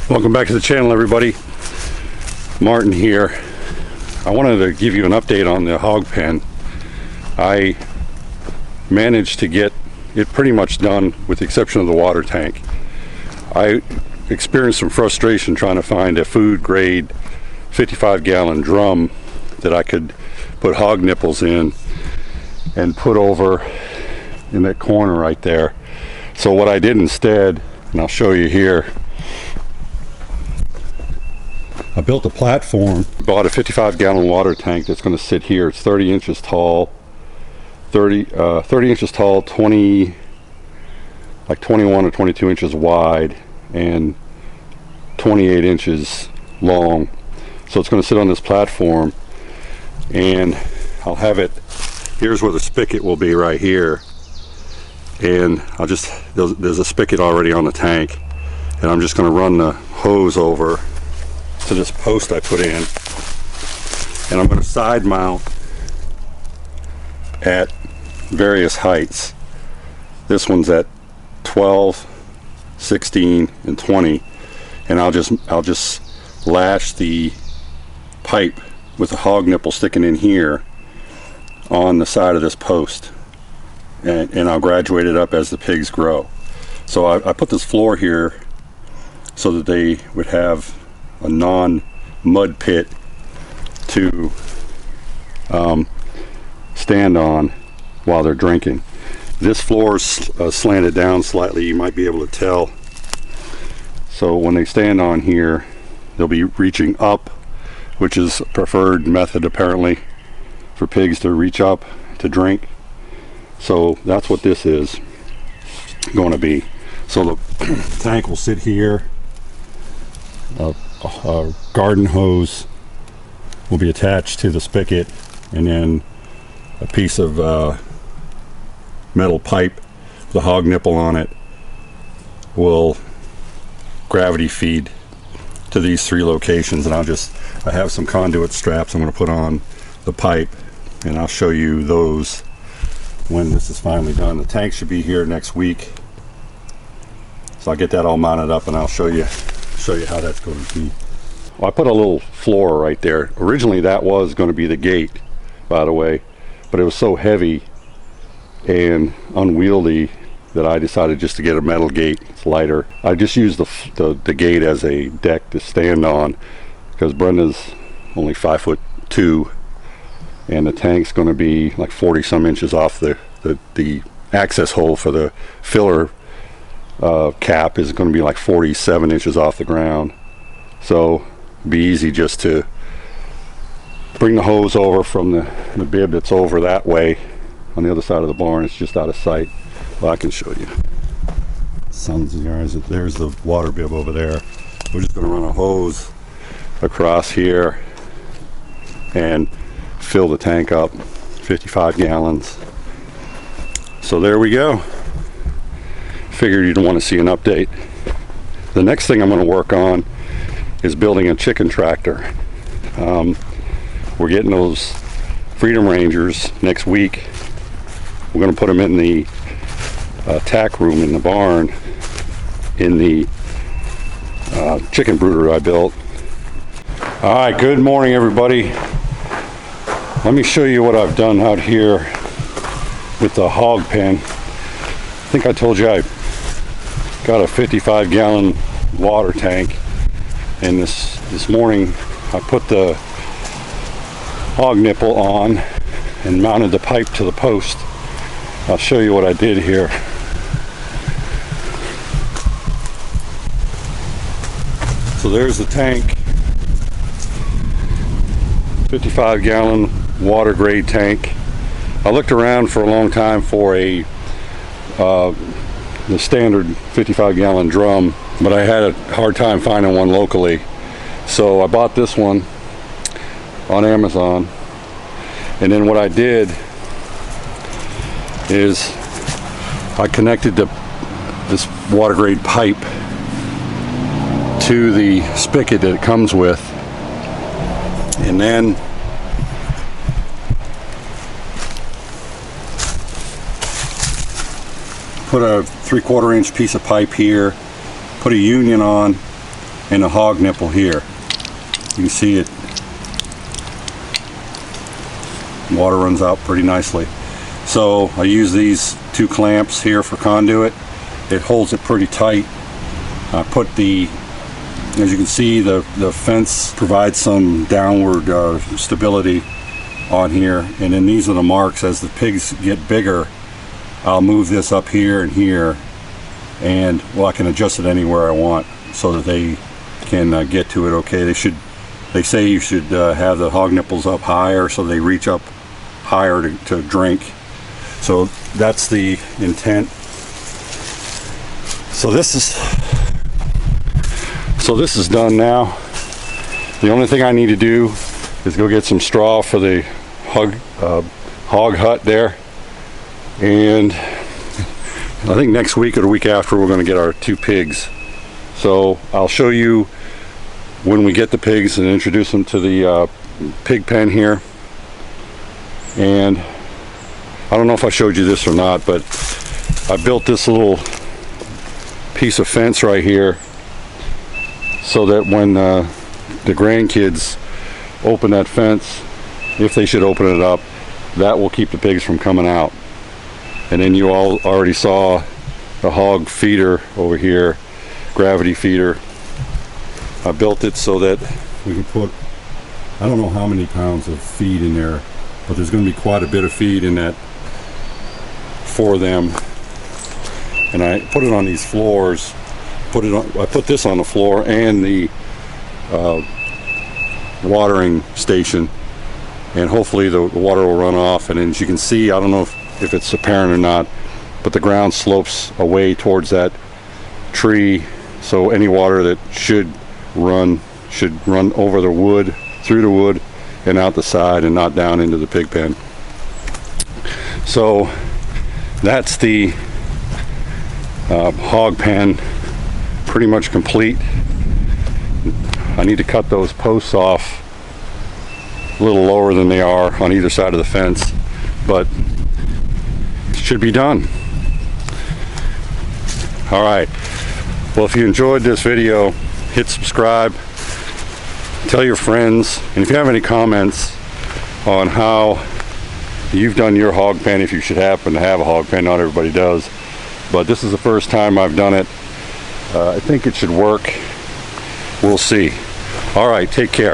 Welcome back to the channel, everybody. Martin here. I wanted to give you an update on the hog pen. I managed to get it pretty much done with the exception of the water tank. I experienced some frustration trying to find a food grade 55-gallon drum that I could put hog nipples in and put over in that corner right there. So what I did instead, and I'll show you here, I built a platform, bought a 55-gallon water tank that's going to sit here. It's 30 inches tall, 30 inches tall, 21 or 22 inches wide, and 28 inches long. So it's going to sit on this platform, and I'll have it, here's where the spigot will be right here. And there's a spigot already on the tank, and I'm just going to run the hose over to this post I put in, and I'm going to side mount at various heights. This one's at 12, 16, and 20, and I'll just lash the pipe with a hog nipple sticking in here on the side of this post, and I'll graduate it up as the pigs grow. So I put this floor here so that they would have a non-mud pit to stand on while they're drinking. This floor is slanted down slightly, you might be able to tell. So when they stand on here, they'll be reaching up, which is a preferred method apparently for pigs to reach up to drink. So that's what this is going to be. So the tank will sit here. A garden hose will be attached to the spigot, and then a piece of metal pipe with a hog nipple on it will gravity feed to these three locations. And I have some conduit straps I'm going to put on the pipe, and I'll show you those when this is finally done. The tank should be here next week, so I'll get that all mounted up and I'll show you how that's going to be. Well, I put a little floor right there. Originally that was going to be the gate, by the way, but it was so heavy and unwieldy that I decided just to get a metal gate. It's lighter. I just used the gate as a deck to stand on because Brenda's only 5'2", and the tank's going to be like 40 some inches off the access hole for the filler cap is going to be like 47 inches off the ground. So it'd be easy just to bring the hose over from the bib that's over that way on the other side of the barn. It's just out of sight. Well, I can show you. Sun's in your eyes. There's the water bib over there. We're just going to run a hose across here and fill the tank up, 55 gallons. So there we go. Figured you'd want to see an update. The next thing I'm going to work on is building a chicken tractor. We're getting those Freedom Rangers next week. We're going to put them in the tack room in the barn in the chicken brooder I built. Alright, good morning everybody. Let me show you what I've done out here with the hog pen. I think I told you I got a 55-gallon water tank, and this morning I put the hog nipple on and mounted the pipe to the post. I'll show you what I did here. So there's the tank, 55-gallon water grade tank. I looked around for a long time for the standard 55-gallon drum, but I had a hard time finding one locally. So I bought this one on Amazon, and then what I did is I connected this water grade pipe to the spigot that it comes with, and then put a 3/4 inch piece of pipe here, put a union on, and a hog nipple here. You can see it. Water runs out pretty nicely. So I use these 2 clamps here for conduit. It holds it pretty tight. I put the, as you can see, the fence provides some downward stability on here, and then these are the marks. As the pigs get bigger, I'll move this up here and here, and well, I can adjust it anywhere I want so that they can get to it okay. They say you should have the hog nipples up higher so they reach up higher to drink. So that's the intent. So this is done now. The only thing I need to do is go get some straw for the hog hut there, and I think next week or the week after we're going to get our 2 pigs. So I'll show you when we get the pigs and introduce them to the pig pen here. And I don't know if I showed you this or not, but I built this little piece of fence right here so that when the grandkids open that fence, if they should open it up, that will keep the pigs from coming out. And then you all already saw the hog feeder over here, gravity feeder. I built it so that we can put, I don't know how many pounds of feed in there, but there's going to be quite a bit of feed in that for them. And I put it on these floors. I put this on the floor and the watering station, and hopefully the water will run off. And as you can see, I don't know if it's apparent or not, but the ground slopes away towards that tree, so any water that should run over the wood, through the wood, and out the side, and not down into the pig pen. So that's the hog pen pretty much complete. I need to cut those posts off a little lower than they are on either side of the fence, but it should be done. All right, well, if you enjoyed this video, hit subscribe, tell your friends, and if you have any comments on how you've done your hog pen, if you should happen to have a hog pen, not everybody does, but this is the first time I've done it. I think it should work. We'll see. All right, take care.